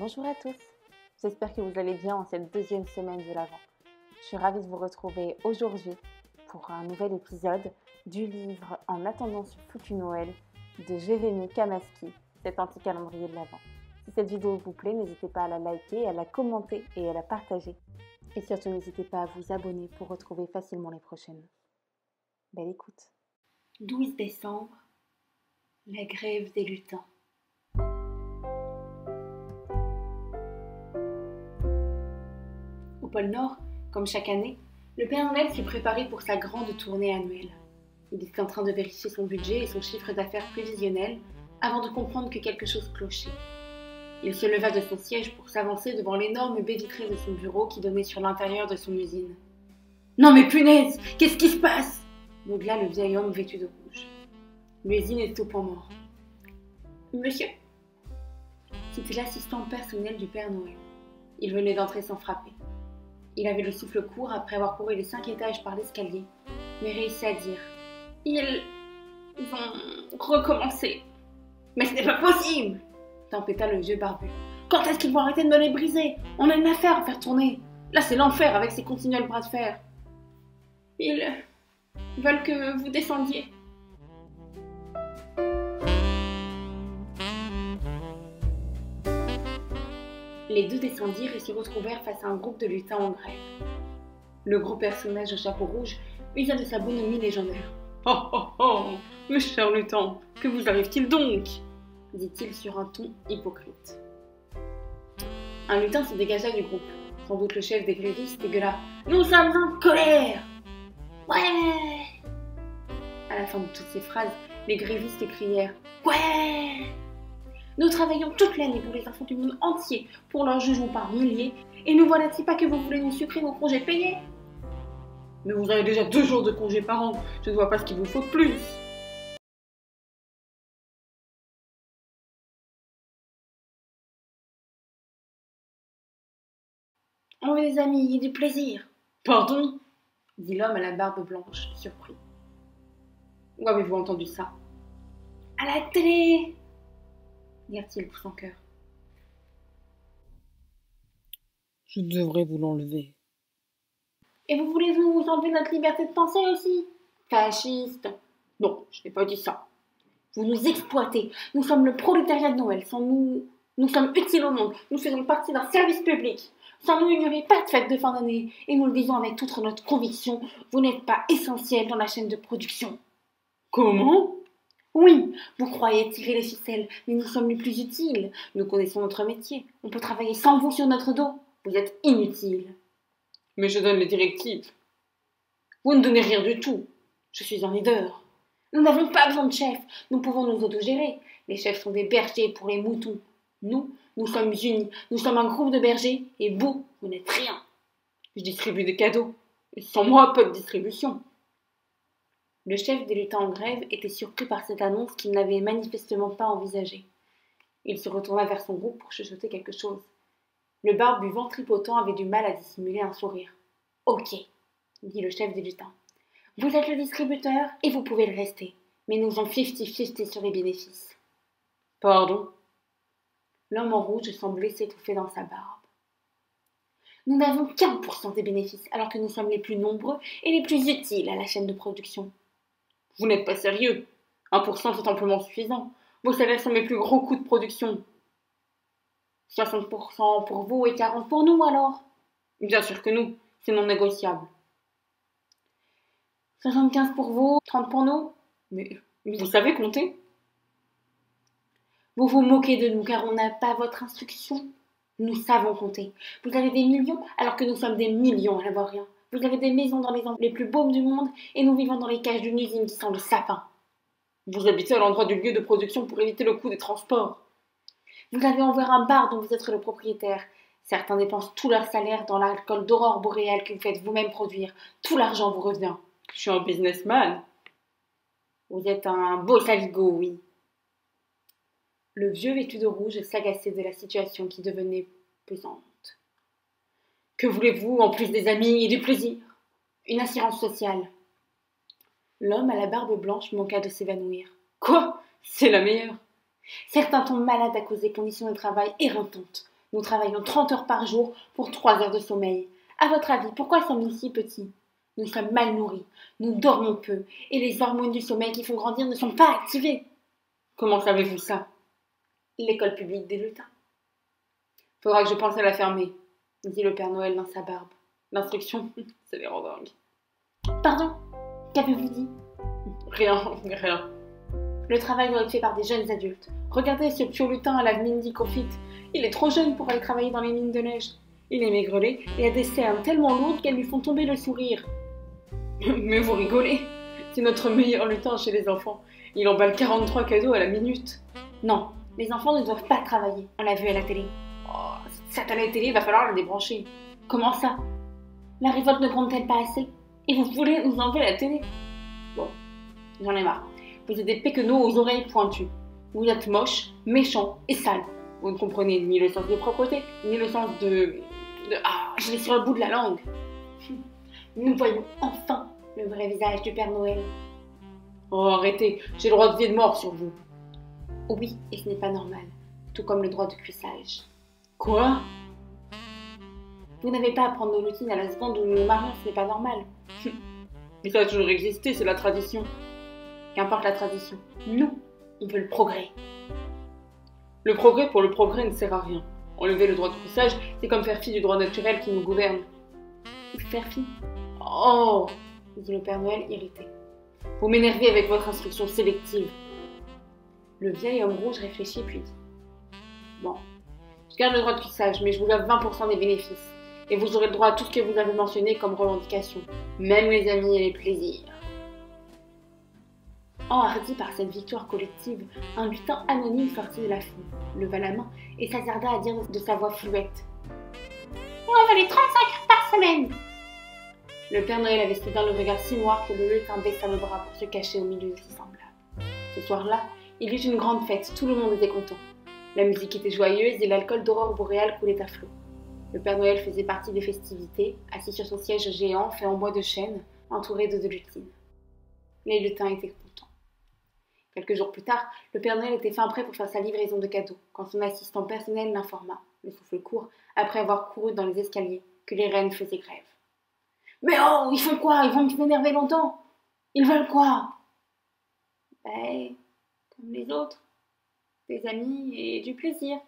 Bonjour à tous, j'espère que vous allez bien en cette deuxième semaine de l'Avent. Je suis ravie de vous retrouver aujourd'hui pour un nouvel épisode du livre En attendant ce foutu Noël de Jérémy Kamaski, cet anti-calendrier de l'Avent. Si cette vidéo vous plaît, n'hésitez pas à la liker, à la commenter et à la partager. Et surtout, n'hésitez pas à vous abonner pour retrouver facilement les prochaines. Belle écoute. 12 décembre, la grève des lutins. Au pôle Nord, comme chaque année, le Père Noël s'est préparé pour sa grande tournée annuelle. Il était en train de vérifier son budget et son chiffre d'affaires prévisionnel avant de comprendre que quelque chose clochait. Il se leva de son siège pour s'avancer devant l'énorme baie vitrée de son bureau qui donnait sur l'intérieur de son usine. « Non mais punaise, qu'est-ce qui se passe ?» meugla le vieil homme vêtu de rouge. L'usine est au point mort. « Monsieur ?» C'était l'assistant personnel du Père Noël. Il venait d'entrer sans frapper. Il avait le souffle court après avoir couru les 5 étages par l'escalier, mais réussit à dire « Ils vont recommencer. »« Mais ce n'est pas possible !» tempêta le vieux barbu. « Quand est-ce qu'ils vont arrêter de me les briser? On a une affaire à faire tourner. Là, c'est l'enfer avec ces continuels bras de fer. Ils veulent que vous descendiez. » Les deux descendirent et se retrouvèrent face à un groupe de lutins en grève. Le gros personnage au chapeau rouge usa de sa bonhomie légendaire. « Oh oh oh, mes chers lutins, que vous arrive-t-il donc ?» dit-il sur un ton hypocrite. Un lutin se dégagea du groupe. Sans doute le chef des grévistes gueula « Nous sommes en colère !»« Ouais !» À la fin de toutes ces phrases, les grévistes crièrent « Ouais !» Nous travaillons toute l'année pour les enfants du monde entier, pour leurs jugements par milliers, et ne voilà-t-il pas que vous voulez nous sucrer nos congés payés? Mais vous avez déjà 2 jours de congés par an, je ne vois pas ce qu'il vous faut de plus. On veut des amis et du plaisir. Pardon? Dit l'homme à la barbe blanche, surpris. Où avez-vous entendu ça? À la télé, dirent-ils poussant cœur. Je devrais vous l'enlever. Et vous voulez vous enlever notre liberté de penser aussi? Fasciste. Non, je n'ai pas dit ça. Vous nous exploitez. Nous sommes le prolétariat de Noël. Sans nous, nous sommes utiles au monde. Nous faisons partie d'un service public. Sans nous, il n'y aurait pas de fête de fin d'année. Et nous le disons avec toute notre conviction, vous n'êtes pas essentiel dans la chaîne de production. Comment? Oui, vous croyez tirer les ficelles, mais nous sommes les plus utiles. Nous connaissons notre métier. On peut travailler sans vous sur notre dos. Vous êtes inutiles. Mais je donne les directives. Vous ne donnez rien du tout. Je suis un leader. Nous n'avons pas besoin de chef. Nous pouvons nous autogérer. Les chefs sont des bergers pour les moutons. Nous sommes unis. Nous sommes un groupe de bergers et vous n'êtes rien. Je distribue des cadeaux. Et sans moi, pas de distribution. Le chef des lutins en grève était surpris par cette annonce qu'il n'avait manifestement pas envisagée. Il se retourna vers son groupe pour chuchoter quelque chose. Le barbu ventripotent avait du mal à dissimuler un sourire. « Ok, » dit le chef des lutins. « Vous êtes le distributeur et vous pouvez le rester, mais nous en 50-50 sur les bénéfices. »« Pardon ?» L'homme en rouge semblait s'étouffer dans sa barbe. « Nous n'avons qu'1% des bénéfices, alors que nous sommes les plus nombreux et les plus utiles à la chaîne de production. »« Vous n'êtes pas sérieux. 1% c'est amplement suffisant. Vos salaires sont mes plus gros coûts de production. » 60% pour vous et 40% pour nous, alors? Bien sûr que nous, c'est non négociable. 75% pour vous, 30% pour nous? Mais vous savez compter? Vous vous moquez de nous car on n'a pas votre instruction. Nous savons compter. Vous avez des millions alors que nous sommes des millions à n'avoir rien. Vous avez des maisons dans les endroits les plus beaux du monde et nous vivons dans les cages d'une usine qui sent le sapin. Vous habitez à l'endroit du lieu de production pour éviter le coût des transports. Vous avez ouvert un bar dont vous êtes le propriétaire. Certains dépensent tout leur salaire dans l'alcool d'aurore boréale que vous faites vous-même produire. Tout l'argent vous revient. Je suis un businessman. Vous êtes un beau saligo, oui. Le vieux vêtu de rouge s'agaçait de la situation qui devenait pesante. Que voulez-vous en plus des amis et du plaisir? Une assurance sociale. L'homme à la barbe blanche manqua de s'évanouir. Quoi? C'est la meilleure. Certains tombent malades à cause des conditions de travail éreintantes. Nous travaillons 30 heures par jour pour 3 heures de sommeil. À votre avis, pourquoi sommes-nous si petits? Nous sommes mal nourris, nous dormons peu, et les hormones du sommeil qui font grandir ne sont pas activées. Comment savez-vous ça? L'école publique des lutins. Faudra que je pense à la fermer, dit le Père Noël dans sa barbe. L'instruction, ça les rend dingues. Pardon? Qu'avez-vous dit? Rien. Le travail doit être fait par des jeunes adultes. Regardez ce pio lutin à la mine d'Icofite. Il est trop jeune pour aller travailler dans les mines de neige. Il est maigrelet et a des cernes tellement lourdes qu'elles lui font tomber le sourire. Mais vous rigolez? C'est notre meilleur lutin chez les enfants. Il emballe 43 cadeaux à la minute. Non, les enfants ne doivent pas travailler. On l'a vu à la télé. Oh, cette satanée télé, va falloir la débrancher. Comment ça? La révolte ne gronde-t-elle pas assez? Et vous voulez nous enlever la télé? Bon, j'en ai marre. Vous êtes des péquenots aux oreilles pointues. Vous êtes moches, méchants et sales. Vous ne comprenez ni le sens de propreté, ni le sens de... Ah, je l'ai sur le bout de la langue. Nous voyons enfin le vrai visage du Père Noël. Oh, arrêtez, j'ai le droit de vie et de mort sur vous. Oui, et ce n'est pas normal, tout comme le droit de cuissage. Quoi? Vous n'avez pas à prendre nos routines à la seconde où nous nous marions, ce n'est pas normal. Mais ça a toujours existé, c'est la tradition. Qu'importe la tradition, nous, on veut le progrès. Le progrès pour le progrès ne sert à rien. Enlever le droit de cuissage, c'est comme faire fi du droit naturel qui nous gouverne. Faire fi? Oh, dit le Père Noël irrité. Vous m'énervez avec votre instruction sélective. Le vieil homme rouge réfléchit puis dit. Bon, je garde le droit de cuissage, mais je vous offre 20% des bénéfices. Et vous aurez le droit à tout ce que vous avez mentionné comme revendication, même les amis et les plaisirs. Enhardi par cette victoire collective, un lutin anonyme sortit de la foule, leva la main et s'hasarda à dire de sa voix fluette. On veut les 35 heures par semaine. Le Père Noël avait soudain le regard si noir que le lutin baissa le bras pour se cacher au milieu de ses semblables. Ce soir-là, il y eut une grande fête, tout le monde était content. La musique était joyeuse et l'alcool d'aurore boréale coulait à flot. Le Père Noël faisait partie des festivités, assis sur son siège géant fait en bois de chêne, entouré de lutines. Les lutins étaient contents. Quelques jours plus tard, le Père Noël était fin prêt pour faire sa livraison de cadeaux, quand son assistant personnel l'informa, le souffle court, après avoir couru dans les escaliers, que les reines faisaient grève. « Mais oh, ils font quoi? Ils vont m'énerver longtemps. Ils veulent quoi? » Ben, comme les autres, des amis et du plaisir.